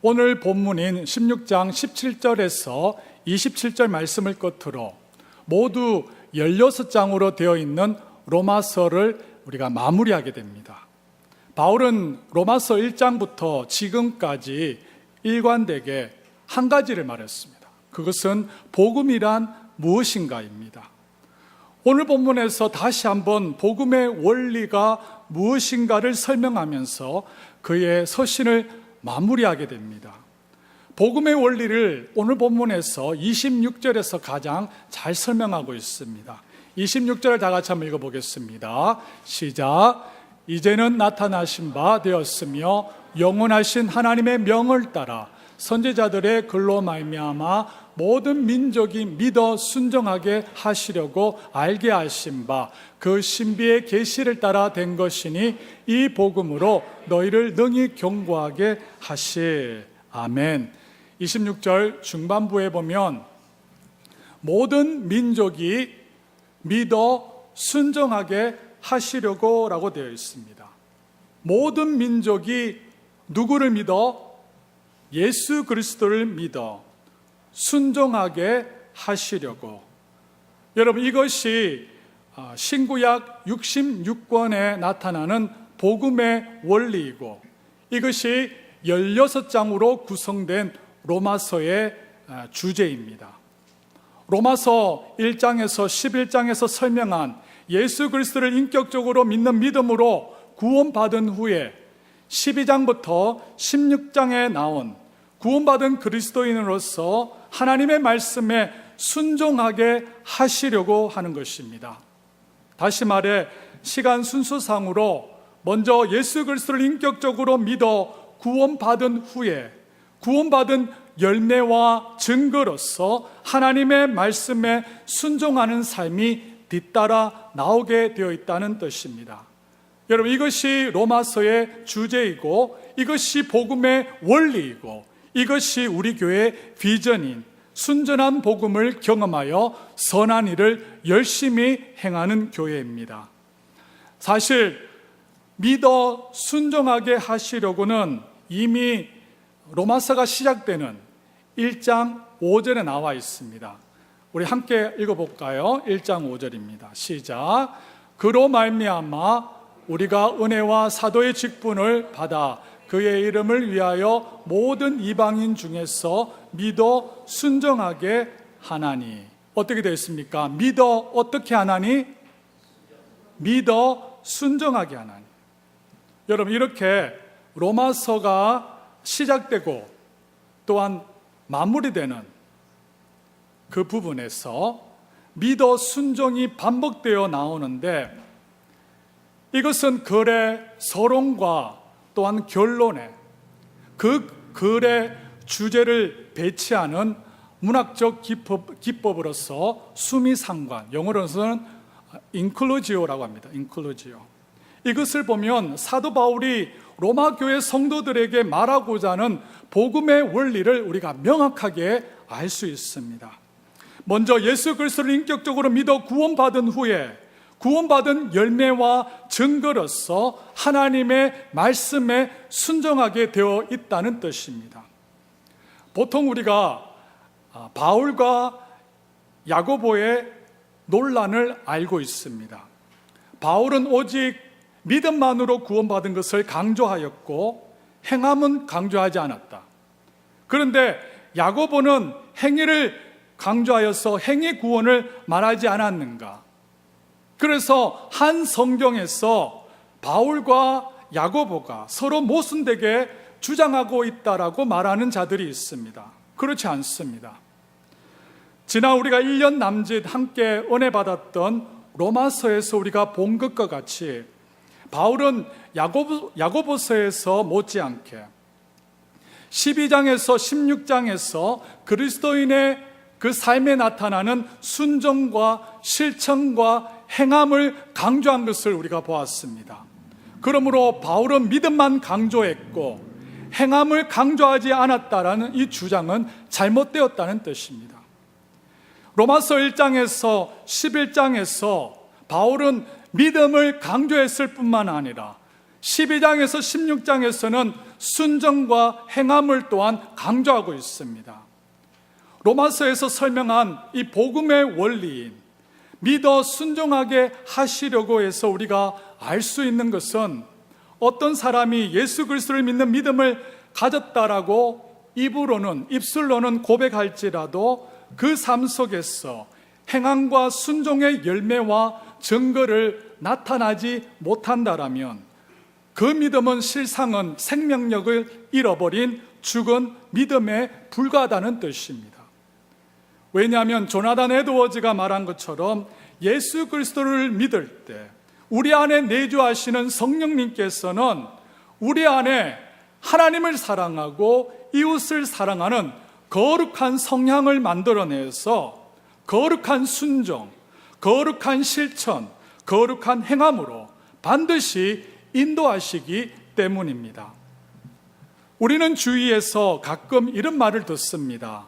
오늘 본문인 16장 17절에서 27절 말씀을 끝으로 모두 16장으로 되어 있는 로마서를 우리가 마무리하게 됩니다. 바울은 로마서 1장부터 지금까지 일관되게 한 가지를 말했습니다. 그것은 복음이란 무엇인가입니다. 오늘 본문에서 다시 한번 복음의 원리가 무엇인가를 설명하면서 그의 서신을 마무리하게 됩니다. 복음의 원리를 오늘 본문에서 26절에서 가장 잘 설명하고 있습니다. 26절을 다 같이 한번 읽어보겠습니다. 시작. 이제는 나타나신 바 되었으며 영원하신 하나님의 명을 따라 선지자들의 글로 말미암아 모든 민족이 믿어 순종하게 하시려고 알게 하신 바 그 신비의 계시를 따라 된 것이니 이 복음으로 너희를 능히 경고하게 하실. 아멘. 26절 중반부에 보면 모든 민족이 믿어 순종하게 하시려고 라고 되어 있습니다. 모든 민족이 누구를 믿어? 예수 그리스도를 믿어 순종하게 하시려고. 여러분, 이것이 신구약 66권에 나타나는 복음의 원리이고 이것이 16장으로 구성된 로마서의 주제입니다. 로마서 1장에서 11장에서 설명한 예수 그리스도를 인격적으로 믿는 믿음으로 구원받은 후에 12장부터 16장에 나온 구원받은 그리스도인으로서 하나님의 말씀에 순종하게 하시려고 하는 것입니다. 다시 말해 시간 순서상으로 먼저 예수 그리스도를 인격적으로 믿어 구원받은 후에 구원받은 열매와 증거로서 하나님의 말씀에 순종하는 삶이 뒤따라 나오게 되어 있다는 뜻입니다. 여러분, 이것이 로마서의 주제이고 이것이 복음의 원리이고 이것이 우리 교회의 비전인 순전한 복음을 경험하여 선한 일을 열심히 행하는 교회입니다. 사실 믿어 순종하게 하시려고는 이미 로마서가 시작되는 1장 5절에 나와 있습니다. 우리 함께 읽어볼까요? 1장 5절입니다. 시작. 그로 말미암아 우리가 은혜와 사도의 직분을 받아 그의 이름을 위하여 모든 이방인 중에서 믿어 순종하게 하나니. 어떻게 되어 있습니까? 믿어 어떻게 하나니? 믿어 순종하게 하나니. 여러분, 이렇게 로마서가 시작되고 또한 마무리되는 그 부분에서 믿어 순종이 반복되어 나오는데 이것은 글의 서론과 또한 결론에 그 글의 주제를 배치하는 문학적 기법으로서 수미상관, 영어로서는 인클루지오라고 합니다. 인클루지오. 이것을 보면 사도 바울이 로마 교회 성도들에게 말하고자 하는 복음의 원리를 우리가 명확하게 알 수 있습니다. 먼저 예수 그리스도를 인격적으로 믿어 구원받은 후에 구원받은 열매와 증거로서 하나님의 말씀에 순종하게 되어 있다는 뜻입니다. 보통 우리가 바울과 야고보의 논란을 알고 있습니다. 바울은 오직 믿음만으로 구원받은 것을 강조하였고 행함은 강조하지 않았다. 그런데 야고보는 행위를 강조하여서 행위 구원을 말하지 않았는가? 그래서 한 성경에서 바울과 야고보가 서로 모순되게 주장하고 있다라고 말하는 자들이 있습니다. 그렇지 않습니다. 지난 우리가 1년 남짓 함께 은혜 받았던 로마서에서 우리가 본 것과 같이 바울은 야고보서에서 못지않게 12장에서 16장에서 그리스도인의 그 삶에 나타나는 순종과 실천과 행함을 강조한 것을 우리가 보았습니다. 그러므로 바울은 믿음만 강조했고 행함을 강조하지 않았다라는 이 주장은 잘못되었다는 뜻입니다. 로마서 1장에서 11장에서 바울은 믿음을 강조했을 뿐만 아니라 12장에서 16장에서는 순종과 행함을 또한 강조하고 있습니다. 로마서에서 설명한 이 복음의 원리인 믿어 순종하게 하시려고 해서 우리가 알 수 있는 것은 어떤 사람이 예수 그리스도를 믿는 믿음을 가졌다라고 입술로는 고백할지라도 그 삶 속에서 행함과 순종의 열매와 증거를 나타나지 못한다라면 그 믿음은 실상은 생명력을 잃어버린 죽은 믿음에 불과하다는 뜻입니다. 왜냐하면 조나단 에드워즈가 말한 것처럼 예수 그리스도를 믿을 때 우리 안에 내주하시는 성령님께서는 우리 안에 하나님을 사랑하고 이웃을 사랑하는 거룩한 성향을 만들어내서 거룩한 순종, 거룩한 실천, 거룩한 행함으로 반드시 인도하시기 때문입니다. 우리는 주위에서 가끔 이런 말을 듣습니다.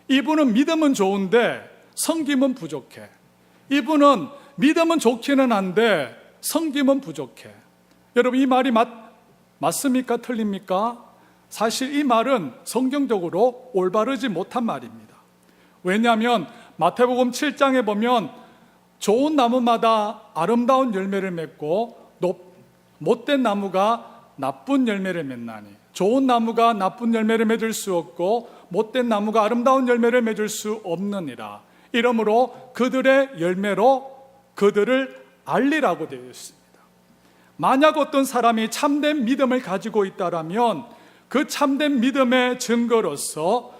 이분은 믿음은 좋은데 섬김은 부족해. 이분은 믿음은 좋기는 한데 섬김은 부족해. 여러분, 이 말이 맞습니까? 틀립니까? 사실 이 말은 성경적으로 올바르지 못한 말입니다. 왜냐하면 마태복음 7장에 보면 좋은 나무마다 아름다운 열매를 맺고 못된 나무가 나쁜 열매를 맺나니 좋은 나무가 나쁜 열매를 맺을 수 없고 못된 나무가 아름다운 열매를 맺을 수 없느니라. 이러므로 그들의 열매로 그들을 알리라고 되어 있습니다. 만약 어떤 사람이 참된 믿음을 가지고 있다라면 그 참된 믿음의 증거로서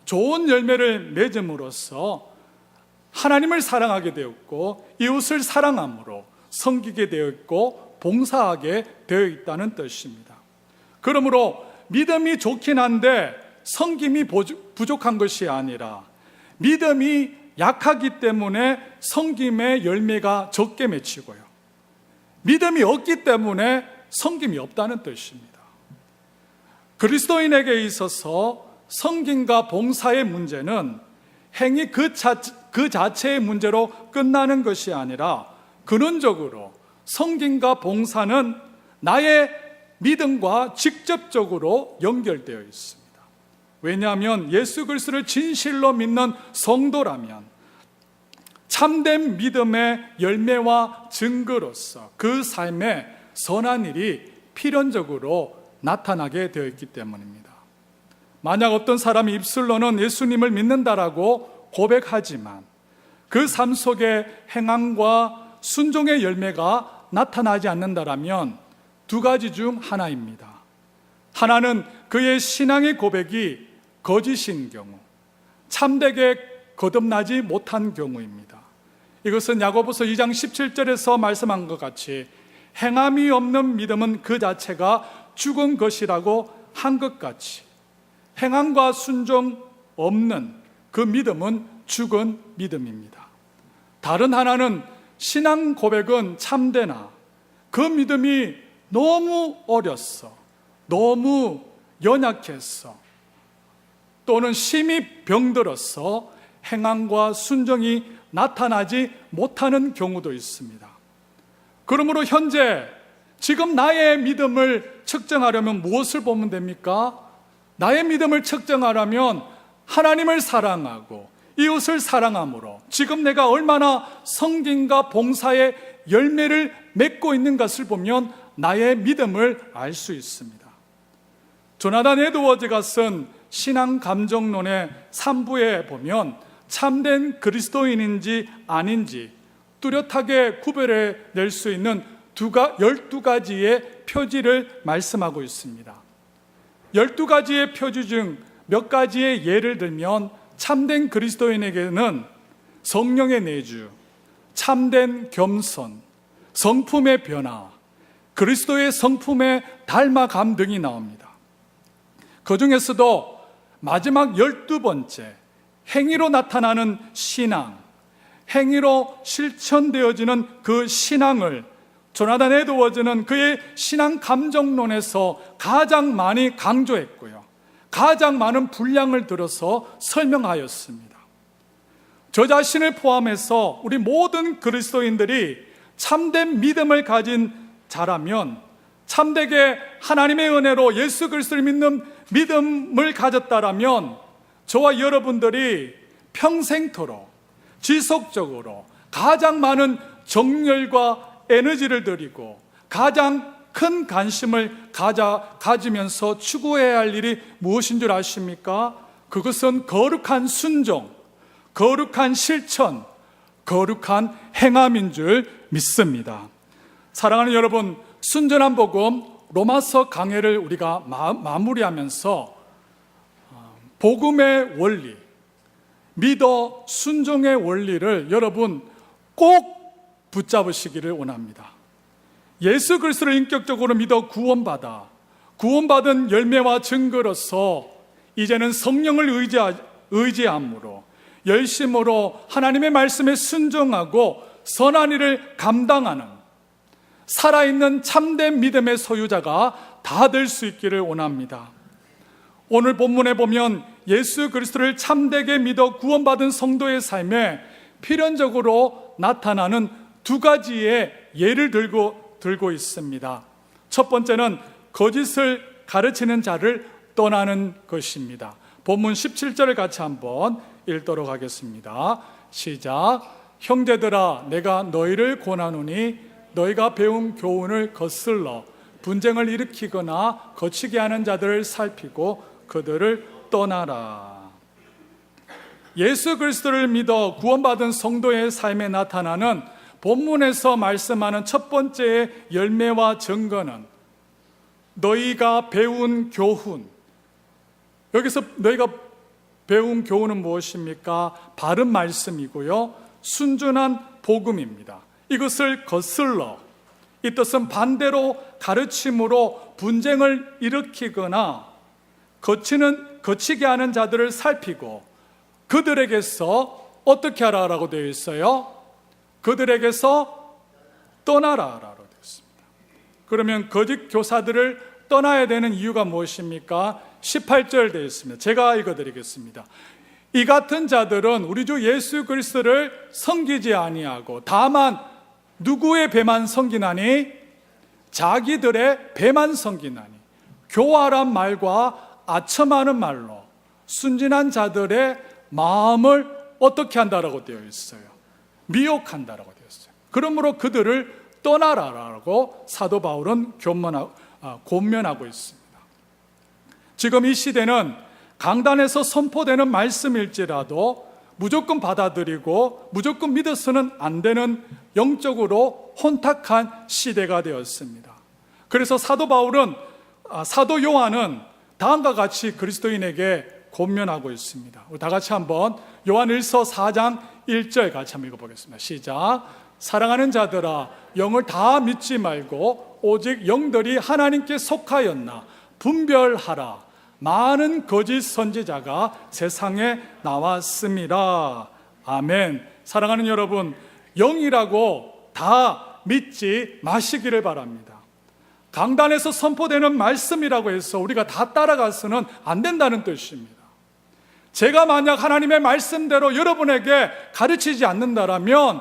좋은 열매를 맺음으로써 하나님을 사랑하게 되었고 이웃을 사랑함으로 섬기게 되어 있고 봉사하게 되어 있다는 뜻입니다. 그러므로 믿음이 좋긴 한데 섬김이 부족한 것이 아니라 믿음이 약하기 때문에 섬김의 열매가 적게 맺히고요, 믿음이 없기 때문에 섬김이 없다는 뜻입니다. 그리스도인에게 있어서 섬김과 봉사의 문제는 행위 그 자체의 문제로 끝나는 것이 아니라 근원적으로 섬김과 봉사는 나의 믿음과 직접적으로 연결되어 있습니다. 왜냐하면 예수 그리스도를 진실로 믿는 성도라면 참된 믿음의 열매와 증거로서 그 삶에 선한 일이 필연적으로 나타나게 되어 있기 때문입니다. 만약 어떤 사람이 입술로는 예수님을 믿는다라고 고백하지만 그 삶 속에 행함과 순종의 열매가 나타나지 않는다라면 두 가지 중 하나입니다. 하나는 그의 신앙의 고백이 거짓인 경우, 참되게 거듭나지 못한 경우입니다. 이것은 야고보서 2장 17절에서 말씀한 것 같이 행함이 없는 믿음은 그 자체가 죽은 것이라고 한 것 같이 행함과 순종 없는 그 믿음은 죽은 믿음입니다. 다른 하나는 신앙 고백은 참되나 그 믿음이 너무 어렸어, 너무 연약했어, 또는 심히 병들어서 행함과 순종이 나타나지 못하는 경우도 있습니다. 그러므로 현재 지금 나의 믿음을 측정하려면 무엇을 보면 됩니까? 나의 믿음을 측정하려면 하나님을 사랑하고 이웃을 사랑함으로 지금 내가 얼마나 섬김과 봉사의 열매를 맺고 있는 것을 보면 나의 믿음을 알 수 있습니다. 조나단 에드워즈가 쓴 신앙 감정론의 3부에 보면 참된 그리스도인인지 아닌지 뚜렷하게 구별해 낼 수 있는 12가지의 표지를 말씀하고 있습니다. 12가지의 표지 중 몇 가지의 예를 들면 참된 그리스도인에게는 성령의 내주, 참된 겸손, 성품의 변화, 그리스도의 성품의 닮아감 등이 나옵니다. 그 중에서도 마지막 12번째 행위로 나타나는 신앙, 행위로 실천되어지는 그 신앙을 조나단 에드워즈는 그의 신앙 감정론에서 가장 많이 강조했고요, 가장 많은 분량을 들어서 설명하였습니다. 저 자신을 포함해서 우리 모든 그리스도인들이 참된 믿음을 가진 자라면 참되게 하나님의 은혜로 예수 그리스도를 믿는 믿음을 가졌다라면 저와 여러분들이 평생토록 지속적으로 가장 많은 정열과 에너지를 들이고 가장 큰 관심을 가지면서 추구해야 할 일이 무엇인 줄 아십니까? 그것은 거룩한 순종, 거룩한 실천, 거룩한 행함인 줄 믿습니다. 사랑하는 여러분, 순전한 복음 로마서 강해를 우리가 마무리하면서 복음의 원리, 믿어 순종의 원리를 여러분 꼭 붙잡으시기를 원합니다. 예수 그리스도를 인격적으로 믿어 구원받은 열매와 증거로서 이제는 성령을 의지함으로 열심으로 하나님의 말씀에 순종하고 선한 일을 감당하는 살아있는 참된 믿음의 소유자가 다 될 수 있기를 원합니다. 오늘 본문에 보면 예수 그리스도를 참되게 믿어 구원받은 성도의 삶에 필연적으로 나타나는 두 가지의 예를 들고 있습니다. 첫 번째는 거짓을 가르치는 자를 떠나는 것입니다. 본문 17절을 같이 한번 읽도록 하겠습니다. 시작. 형제들아, 내가 너희를 권하노니 너희가 배운 교훈을 거슬러 분쟁을 일으키거나 거치게 하는 자들을 살피고 그들을 떠나라. 예수 그리스도를 믿어 구원받은 성도의 삶에 나타나는 본문에서 말씀하는 첫 번째의 열매와 증거는 너희가 배운 교훈. 여기서 너희가 배운 교훈은 무엇입니까? 바른 말씀이고요, 순전한 복음입니다. 이것을 거슬러, 이 뜻은 반대로 가르침으로 분쟁을 일으키거나 거치게 하는 자들을 살피고 그들에게서 어떻게 하라라고 되어 있어요? 그들에게서 떠나라라고 되어 있습니다. 그러면 거짓 교사들을 떠나야 되는 이유가 무엇입니까? 18절 되어 있습니다. 제가 읽어드리겠습니다. 이 같은 자들은 우리 주 예수 그리스도를 섬기지 아니하고 다만 누구의 배만 섬기나니? 자기들의 배만 섬기나니. 교활한 말과 아첨하는 말로 순진한 자들의 마음을 어떻게 한다라고 되어 있어요? 미혹한다라고 되어 있어요. 그러므로 그들을 떠나라라고 사도 바울은 권면하고 있습니다. 지금 이 시대는 강단에서 선포되는 말씀일지라도 무조건 받아들이고 무조건 믿어서는 안 되는 영적으로 혼탁한 시대가 되었습니다. 그래서 사도 요한은 다음과 같이 그리스도인에게 권면하고 있습니다. 우리 다 같이 한번 요한일서 4장 1절 같이 한번 읽어보겠습니다. 시작. 사랑하는 자들아, 영을 다 믿지 말고 오직 영들이 하나님께 속하였나 분별하라. 많은 거짓 선지자가 세상에 나왔습니다. 아멘. 사랑하는 여러분, 영이라고 다 믿지 마시기를 바랍니다. 강단에서 선포되는 말씀이라고 해서 우리가 다 따라가서는 안 된다는 뜻입니다. 제가 만약 하나님의 말씀대로 여러분에게 가르치지 않는다라면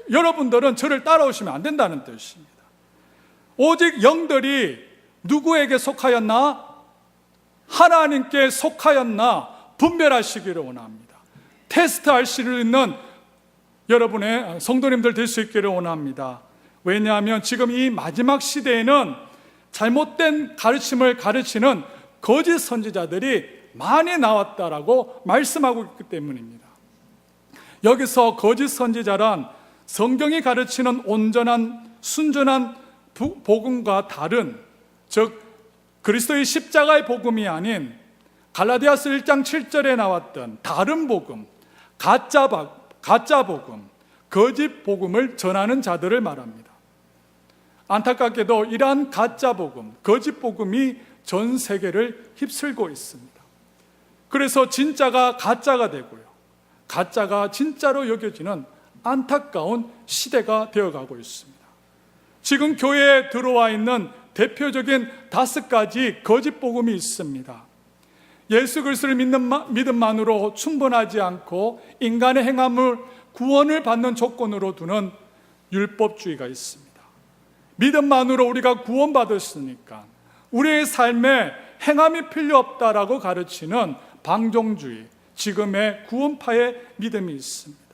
여러분들은 저를 따라오시면 안 된다는 뜻입니다. 오직 영들이 누구에게 속하였나? 하나님께 속하였나 분별하시기를 원합니다. 테스트할 수 있는 여러분의 성도님들 될 수 있기를 원합니다. 왜냐하면 지금 이 마지막 시대에는 잘못된 가르침을 가르치는 거짓 선지자들이 많이 나왔다라고 말씀하고 있기 때문입니다. 여기서 거짓 선지자란 성경이 가르치는 온전한 순전한 복음과 다른, 즉 그리스도의 십자가의 복음이 아닌 갈라디아서 1장 7절에 나왔던 다른 복음, 가짜 복음, 거짓 복음을 전하는 자들을 말합니다. 안타깝게도 이러한 가짜 복음, 거짓 복음이 전 세계를 휩쓸고 있습니다. 그래서 진짜가 가짜가 되고요, 가짜가 진짜로 여겨지는 안타까운 시대가 되어가고 있습니다. 지금 교회에 들어와 있는 대표적인 5가지 거짓 복음이 있습니다. 예수 그리스도를 믿는 믿음만으로 충분하지 않고 인간의 행함을 구원을 받는 조건으로 두는 율법주의가 있습니다. 믿음만으로 우리가 구원받았으니까 우리의 삶에 행함이 필요 없다라고 가르치는 방종주의, 지금의 구원파의 믿음이 있습니다.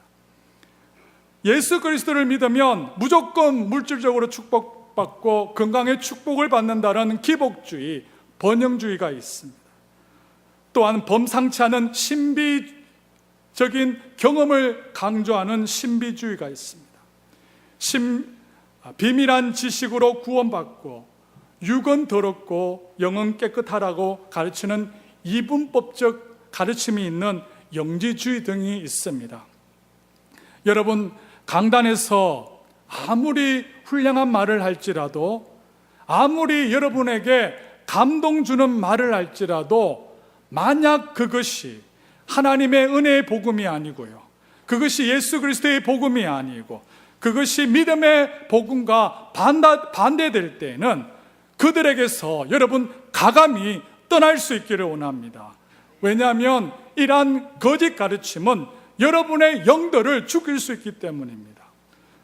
예수 그리스도를 믿으면 무조건 물질적으로 축복받고 건강의 축복을 받는다는 기복주의, 번영주의가 있습니다. 또한 범상치 않은 신비적인 경험을 강조하는 신비주의가 있습니다. 비밀한 지식으로 구원받고 육은 더럽고 영은 깨끗하라고 가르치는 이분법적 가르침이 있는 영지주의 등이 있습니다. 여러분, 강단에서 아무리 훌륭한 말을 할지라도, 아무리 여러분에게 감동 주는 말을 할지라도, 만약 그것이 하나님의 은혜의 복음이 아니고요, 그것이 예수 그리스도의 복음이 아니고 그것이 믿음의 복음과 반대될 때는 그들에게서 여러분 가감히 떠날 수 있기를 원합니다. 왜냐하면 이러한 거짓 가르침은 여러분의 영들을 죽일 수 있기 때문입니다.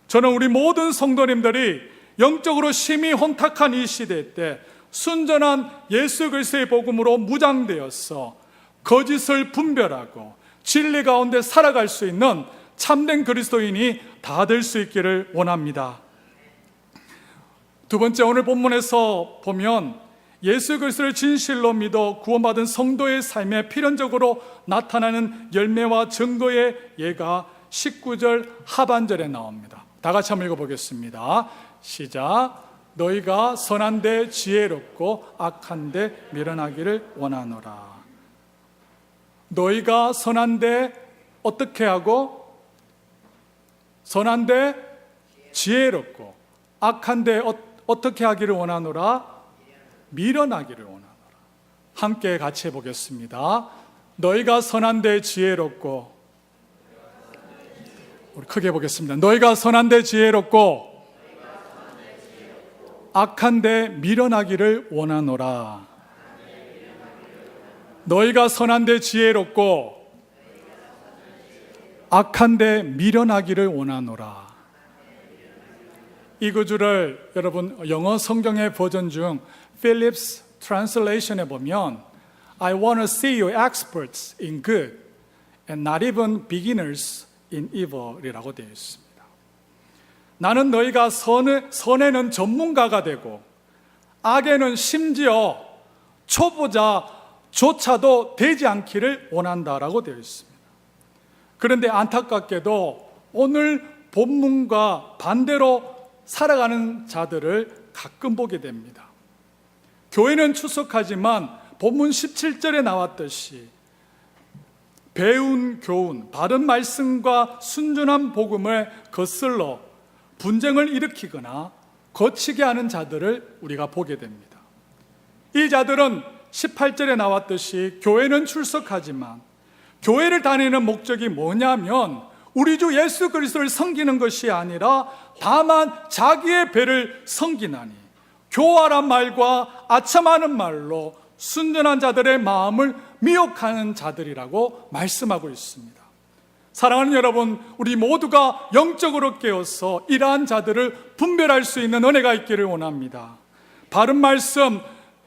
저는 우리 모든 성도님들이 영적으로 심히 혼탁한 이 시대 때 순전한 예수 그리스도의 복음으로 무장되어서 거짓을 분별하고 진리 가운데 살아갈 수 있는 참된 그리스도인이 다 될 수 있기를 원합니다. 두 번째, 오늘 본문에서 보면 예수 그리스도를 진실로 믿어 구원받은 성도의 삶에 필연적으로 나타나는 열매와 증거의 예가 19절 하반절에 나옵니다. 다 같이 한번 읽어보겠습니다. 시작. 너희가 선한데 지혜롭고 악한데 미련하기를 원하노라. 너희가 선한데 어떻게 하고, 선한데 지혜롭고 악한데 어떻게 하기를 원하노라? 미련하기를 원하노라. 함께 같이 해보겠습니다. 너희가 선한데 지혜롭고, 우리 크게 보겠습니다. 너희가 선한데 지혜롭고 악한데 미련하기를 원하노라. 너희가 선한데 지혜롭고 악한데 미련하기를 원하노라. 이 구절을 여러분 영어 성경의 버전 중 필립스 트랜슬레이션에 보면 I want to see you experts in good and not even beginners in evil이라고 되어 있습니다. 나는 너희가 선에는 전문가가 되고 악에는 심지어 초보자조차도 되지 않기를 원한다라고 되어 있습니다. 그런데 안타깝게도 오늘 본문과 반대로 살아가는 자들을 가끔 보게 됩니다. 교회는 출석하지만 본문 17절에 나왔듯이 배운 교훈, 바른 말씀과 순전한 복음을 거슬러 분쟁을 일으키거나 거치게 하는 자들을 우리가 보게 됩니다. 이 자들은 18절에 나왔듯이 교회는 출석하지만 교회를 다니는 목적이 뭐냐면 우리 주 예수 그리스도를 섬기는 것이 아니라 다만 자기의 배를 섬기나니 교활한 말과 아첨하는 말로 순전한 자들의 마음을 미혹하는 자들이라고 말씀하고 있습니다. 사랑하는 여러분, 우리 모두가 영적으로 깨어서 이러한 자들을 분별할 수 있는 은혜가 있기를 원합니다. 바른 말씀,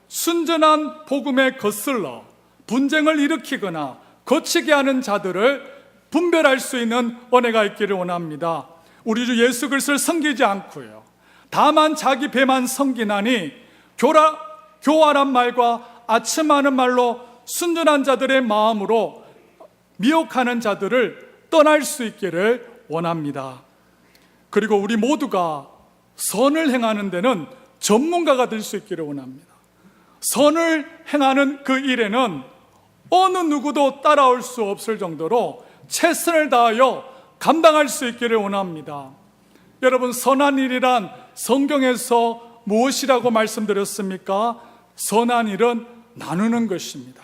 순전한 복음에 거슬러 분쟁을 일으키거나 거치게 하는 자들을 분별할 수 있는 은혜가 있기를 원합니다. 우리 주 예수 그리스도를 섬기지 않고요, 다만 자기 배만 섬기나니 교활한 말과 아첨하는 말로 순전한 자들의 마음으로 미혹하는 자들을 떠날 수 있기를 원합니다. 그리고 우리 모두가 선을 행하는 데는 전문가가 될 수 있기를 원합니다. 선을 행하는 그 일에는 어느 누구도 따라올 수 없을 정도로 최선을 다하여 감당할 수 있기를 원합니다. 여러분, 선한 일이란 성경에서 무엇이라고 말씀드렸습니까? 선한 일은 나누는 것입니다.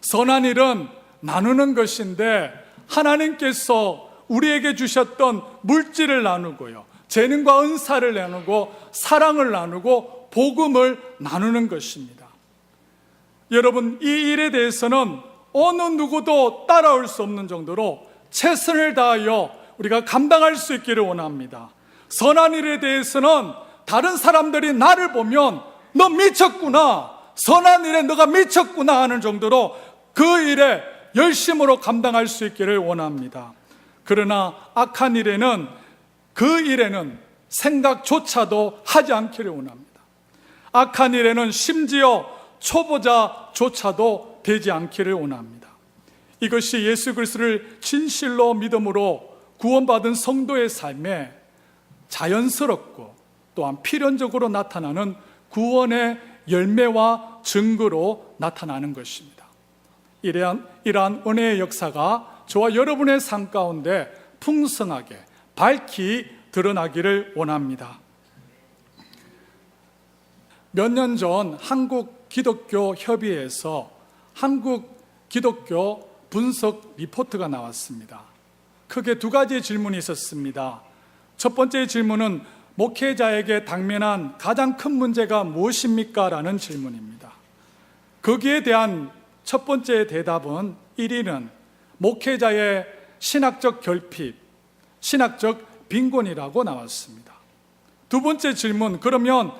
선한 일은 나누는 것인데 하나님께서 우리에게 주셨던 물질을 나누고요, 재능과 은사를 나누고 사랑을 나누고 복음을 나누는 것입니다. 여러분, 이 일에 대해서는 어느 누구도 따라올 수 없는 정도로 최선을 다하여 우리가 감당할 수 있기를 원합니다. 선한 일에 대해서는 다른 사람들이 나를 보면 너 미쳤구나, 선한 일에 너가 미쳤구나 하는 정도로 그 일에 열심으로 감당할 수 있기를 원합니다. 그러나 악한 일에는, 그 일에는 생각조차도 하지 않기를 원합니다. 악한 일에는 심지어 초보자조차도 되지 않기를 원합니다. 이것이 예수 그리스도를 진실로 믿음으로 구원받은 성도의 삶에 자연스럽고 또한 필연적으로 나타나는 구원의 열매와 증거로 나타나는 것입니다. 이러한 은혜의 역사가 저와 여러분의 삶 가운데 풍성하게 밝히 드러나기를 원합니다. 몇 년 전 한국 기독교 협의회에서 한국 기독교 분석 리포트가 나왔습니다. 크게 두 가지 질문이 있었습니다. 첫 번째 질문은 목회자에게 당면한 가장 큰 문제가 무엇입니까? 라는 질문입니다. 거기에 대한 첫 번째 대답은 1위는 목회자의 신학적 결핍, 신학적 빈곤이라고 나왔습니다. 두 번째 질문, 그러면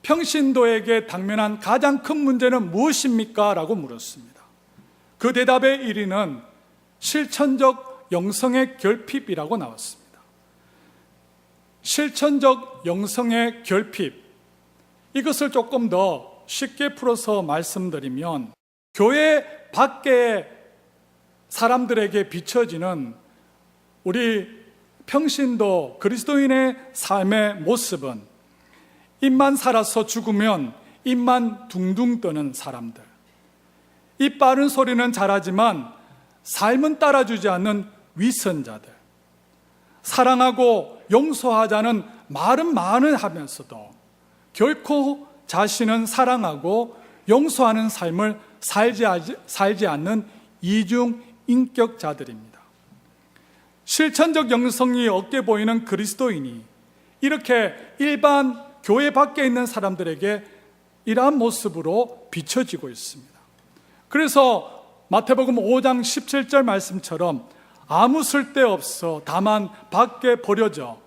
평신도에게 당면한 가장 큰 문제는 무엇입니까? 라고 물었습니다. 그 대답의 1위는 실천적 영성의 결핍이라고 나왔습니다. 실천적 영성의 결핍, 이것을 조금 더 쉽게 풀어서 말씀드리면 교회 밖의 사람들에게 비춰지는 우리 평신도 그리스도인의 삶의 모습은 입만 살아서 죽으면 입만 둥둥 떠는 사람들, 입 바른 소리는 잘하지만 삶은 따라주지 않는 위선자들, 사랑하고 용서하자는 말은 많이 하면서도 결코 자신은 사랑하고 용서하는 삶을 살지 않는 이중 인격자들입니다. 실천적 영성이 없게 보이는 그리스도인이 이렇게 일반 교회 밖에 있는 사람들에게 이러한 모습으로 비춰지고 있습니다. 그래서 마태복음 5장 17절 말씀처럼 아무 쓸데없어 다만 밖에 버려져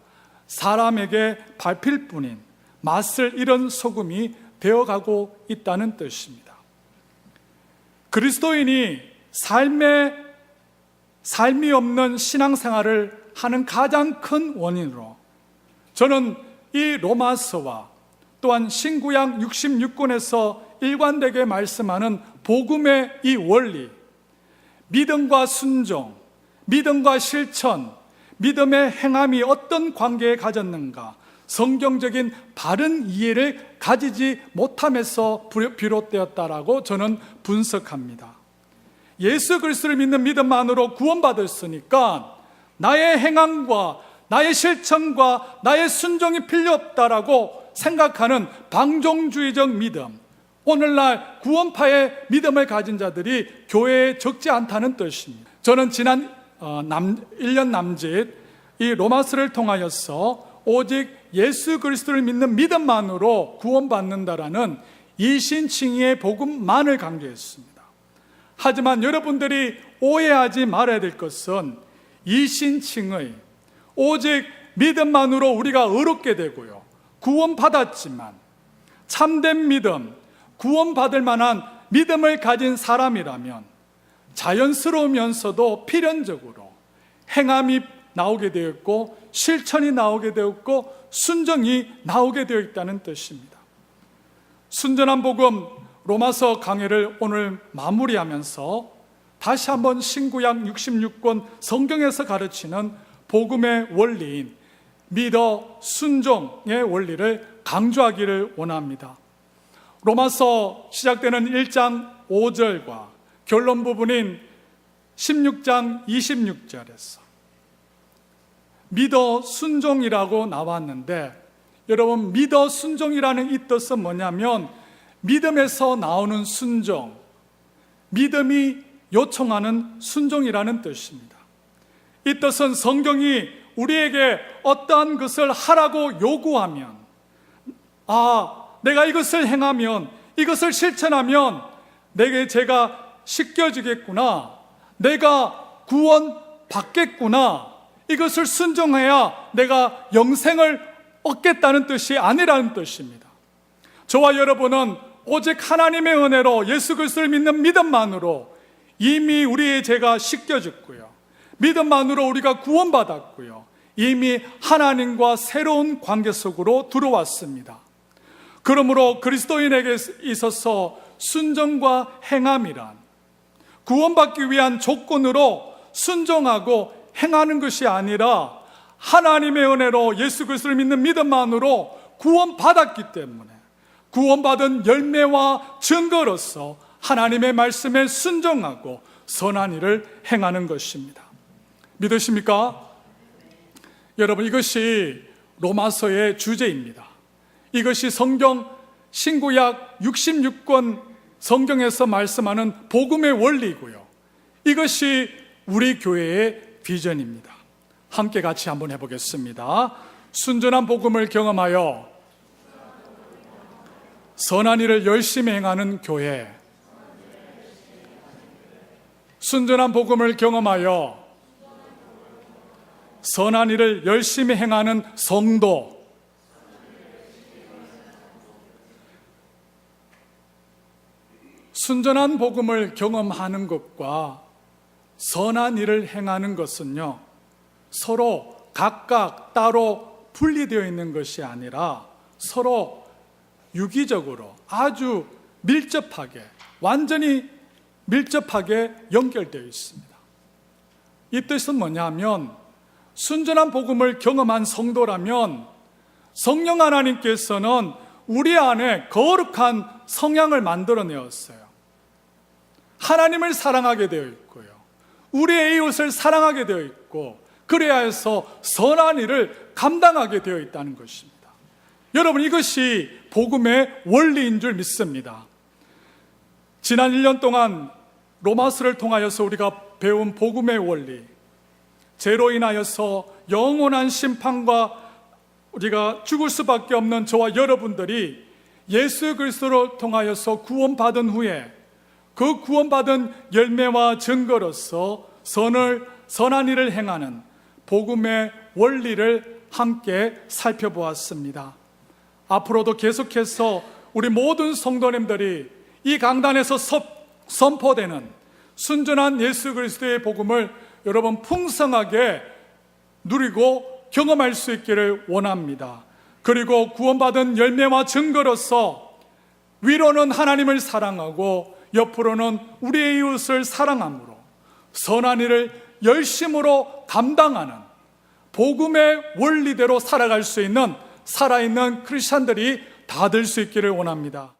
사람에게 밟힐 뿐인 맛을 잃은 소금이 되어가고 있다는 뜻입니다. 그리스도인이 삶이 없는 신앙생활을 하는 가장 큰 원인으로 저는 이 로마서와 또한 신구약 66권에서 일관되게 말씀하는 복음의 이 원리, 믿음과 순종, 믿음과 실천, 믿음의 행함이 어떤 관계에 가졌는가, 성경적인 바른 이해를 가지지 못함에서 비롯되었다라고 저는 분석합니다. 예수 그리스도를 믿는 믿음만으로 구원받았으니까 나의 행함과 나의 실천과 나의 순종이 필요 없다라고 생각하는 방종주의적 믿음, 오늘날 구원파의 믿음을 가진 자들이 교회에 적지 않다는 뜻입니다. 저는 지난 1년 남짓 이 로마서를 통하여서 오직 예수 그리스도를 믿는 믿음만으로 구원받는다라는 이신칭의의 복음만을 강조했습니다. 하지만 여러분들이 오해하지 말아야 될 것은 이신칭의 오직 믿음만으로 우리가 의롭게 되고요, 구원받았지만 참된 믿음, 구원받을 만한 믿음을 가진 사람이라면 자연스러우면서도 필연적으로 행함이 나오게 되었고 실천이 나오게 되었고 순종이 나오게 되어 있다는 뜻입니다. 순전한 복음 로마서 강해를 오늘 마무리하면서 다시 한번 신구약 66권 성경에서 가르치는 복음의 원리인 믿어 순종의 원리를 강조하기를 원합니다. 로마서 시작되는 1장 5절과 결론 부분인 16장 26절에서 믿어 순종이라고 나왔는데, 여러분 믿어 순종이라는 이 뜻은 뭐냐면 믿음에서 나오는 순종, 믿음이 요청하는 순종이라는 뜻입니다. 이 뜻은 성경이 우리에게 어떠한 것을 하라고 요구하면, 내가 이것을 행하면, 이것을 실천하면 내게 죄가 씻겨지겠구나, 내가 구원 받겠구나, 이것을 순종해야 내가 영생을 얻겠다는 뜻이 아니라는 뜻입니다. 저와 여러분은 오직 하나님의 은혜로 예수 그리스도를 믿는 믿음만으로 이미 우리의 죄가 씻겨졌고요, 믿음만으로 우리가 구원받았고요, 이미 하나님과 새로운 관계 속으로 들어왔습니다. 그러므로 그리스도인에게 있어서 순종과 행함이란 구원받기 위한 조건으로 순종하고 행하는 것이 아니라 하나님의 은혜로 예수 그리스도를 믿는 믿음만으로 구원받았기 때문에 구원받은 열매와 증거로서 하나님의 말씀에 순종하고 선한 일을 행하는 것입니다. 믿으십니까? 여러분, 이것이 로마서의 주제입니다. 이것이 성경 신구약 66권 성경에서 말씀하는 복음의 원리고요, 이것이 우리 교회의 비전입니다. 함께 같이 한번 해보겠습니다. 순전한 복음을 경험하여 선한 일을 열심히 행하는 교회. 순전한 복음을 경험하여 선한 일을 열심히 행하는 성도. 순전한 복음을 경험하는 것과 선한 일을 행하는 것은요, 서로 각각 따로 분리되어 있는 것이 아니라 서로 유기적으로 아주 밀접하게, 완전히 밀접하게 연결되어 있습니다. 이 뜻은 뭐냐면, 순전한 복음을 경험한 성도라면 성령 하나님께서는 우리 안에 거룩한 성향을 만들어내었어요. 하나님을 사랑하게 되어 있고요, 우리의 이웃을 사랑하게 되어 있고, 그래야 해서 선한 일을 감당하게 되어 있다는 것입니다. 여러분, 이것이 복음의 원리인 줄 믿습니다. 지난 1년 동안 로마서를 통하여서 우리가 배운 복음의 원리, 죄로 인하여서 영원한 심판과 우리가 죽을 수밖에 없는 저와 여러분들이 예수 그리스도를 통하여서 구원받은 후에 그 구원받은 열매와 증거로서 선한 일을 행하는 복음의 원리를 함께 살펴보았습니다. 앞으로도 계속해서 우리 모든 성도님들이 이 강단에서 선포되는 순전한 예수 그리스도의 복음을 여러분 풍성하게 누리고 경험할 수 있기를 원합니다. 그리고 구원받은 열매와 증거로서 위로는 하나님을 사랑하고 옆으로는 우리의 이웃을 사랑함으로 선한 일을 열심으로 감당하는 복음의 원리대로 살아갈 수 있는 살아있는 크리스찬들이 다 될 수 있기를 원합니다.